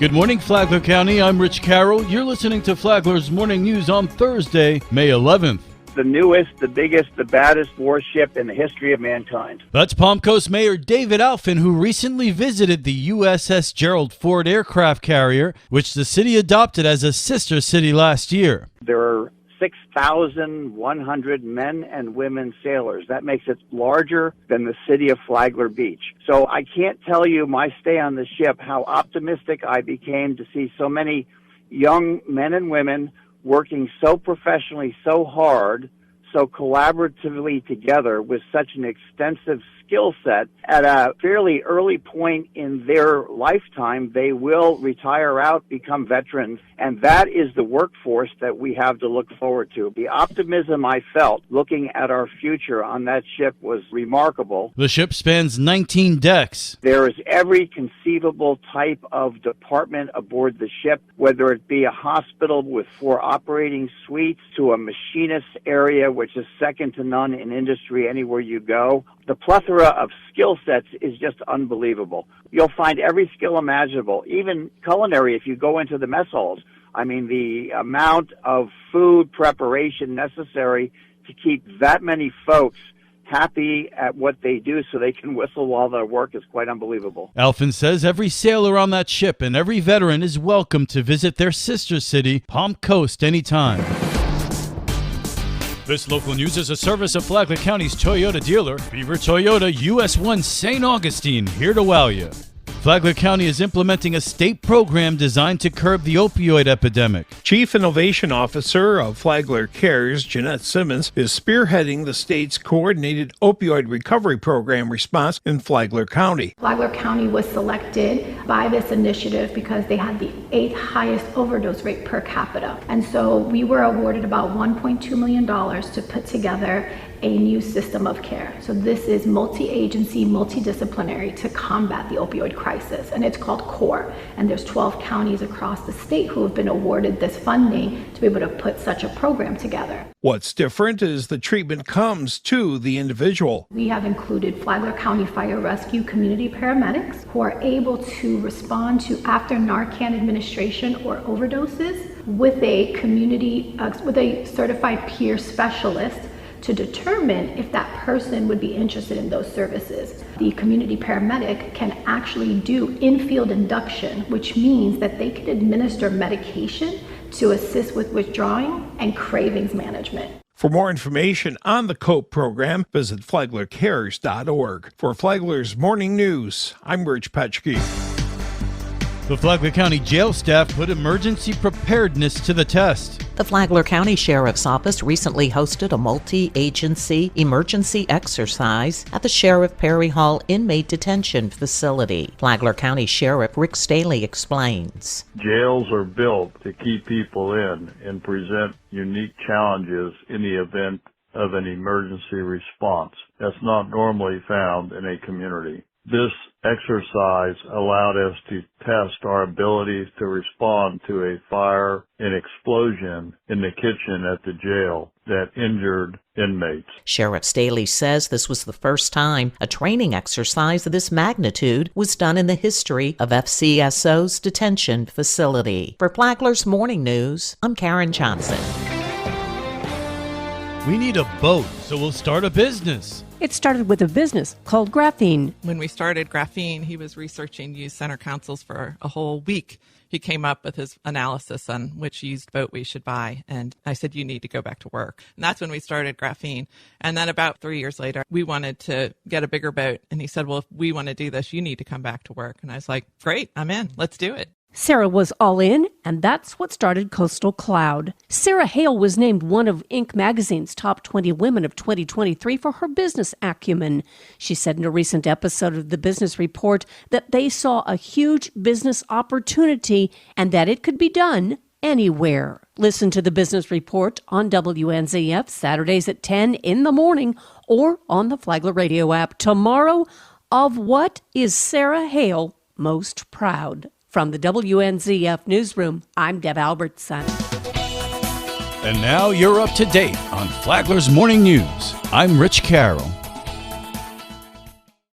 Good morning, Flagler County. I'm Rich Carroll. You're listening to Flagler's Morning News on Thursday, May 11th. The newest, the biggest, the baddest warship in the history of mankind. That's Palm Coast Mayor David Alfin, who recently visited the USS Gerald Ford aircraft carrier, which the city adopted as a sister city last year. There are 6,100 men and women sailors. That makes it larger than the city of Flagler Beach. So I can't tell you my stay on the ship how optimistic I became to see so many young men and women working so professionally, so hard, so collaboratively together with such an extensive skill set. At a fairly early point in their lifetime, they will retire out, become veterans, and that is the workforce that we have to look forward to. The optimism I felt looking at our future on that ship was remarkable. The ship spans 19 decks. There is every conceivable type of department aboard the ship, whether it be a hospital with 4 operating suites to a machinist area, which is second to none in industry anywhere you go. The plethora of skill sets is just unbelievable. You'll find every skill imaginable, even culinary if you go into the mess halls. I mean, the amount of food preparation necessary to keep that many folks happy at what they do so they can whistle while they work is quite unbelievable. Alfin says every sailor on that ship and every veteran is welcome to visit their sister city, Palm Coast, anytime. This local news is a service of Flagler County's Toyota dealer, Beaver Toyota, US 1 St. Augustine, here to wow you. Flagler County is implementing a state program designed to curb the opioid epidemic. Chief Innovation Officer of Flagler Cares, Jeanette Simmons, is spearheading the state's coordinated opioid recovery program response in Flagler County. Flagler County was selected by this initiative because they had the 8th highest overdose rate per capita. And so we were awarded about $1.2 million to put together a new system of care. So this is multi-agency, multidisciplinary to combat the opioid crisis, and it's called CORE. And there's 12 counties across the state who have been awarded this funding to be able to put such a program together. What's different is the treatment comes to the individual. We have included Flagler County Fire Rescue community paramedics who are able to respond to after Narcan administration or overdoses with a community, with a certified peer specialist to determine if that person would be interested in those services. The community paramedic can actually do in-field induction, which means that they can administer medication to assist with withdrawing and cravings management. For more information on the COPE program, visit flaglercares.org. For Flagler's Morning News, I'm Rich Petchke. The Flagler County jail staff put emergency preparedness to the test. The Flagler County Sheriff's Office recently hosted a multi-agency emergency exercise at the Sheriff Perry Hall Inmate Detention Facility. Flagler County Sheriff Rick Staley explains. Jails are built to keep people in and present unique challenges in the event of an emergency response that's not normally found in a community. This exercise allowed us to test our abilities to respond to a fire and explosion in the kitchen at the jail that injured inmates. Sheriff Staley says this was the first time a training exercise of this magnitude was done in the history of FCSO's detention facility. For Flagler's Morning News, I'm Karen Johnson. We need a boat, so we'll start a business. It started with a business called Graphene. When we started Graphene, he was researching used center consoles for a whole week. He came up with his analysis on which used boat we should buy. And I said, you need to go back to work. And that's when we started Graphene. And then about 3 years later, we wanted to get a bigger boat. And he said, well, if we want to do this, you need to come back to work. And I was like, great, I'm in. Let's do it. Sarah was all in, and that's what started Coastal Cloud. Sarah Hale was named one of Inc. magazine's top 20 women of 2023 for her business acumen. She said in a recent episode of the Business Report that they saw a huge business opportunity and that it could be done anywhere. Listen to the Business Report on WNZF Saturdays at 10 in the morning or on the Flagler Radio app. Tomorrow, of what is Sarah Hale most proud? From the WNZF Newsroom, I'm Deb Albertson. And now you're up to date on Flagler's Morning News. I'm Rich Carroll.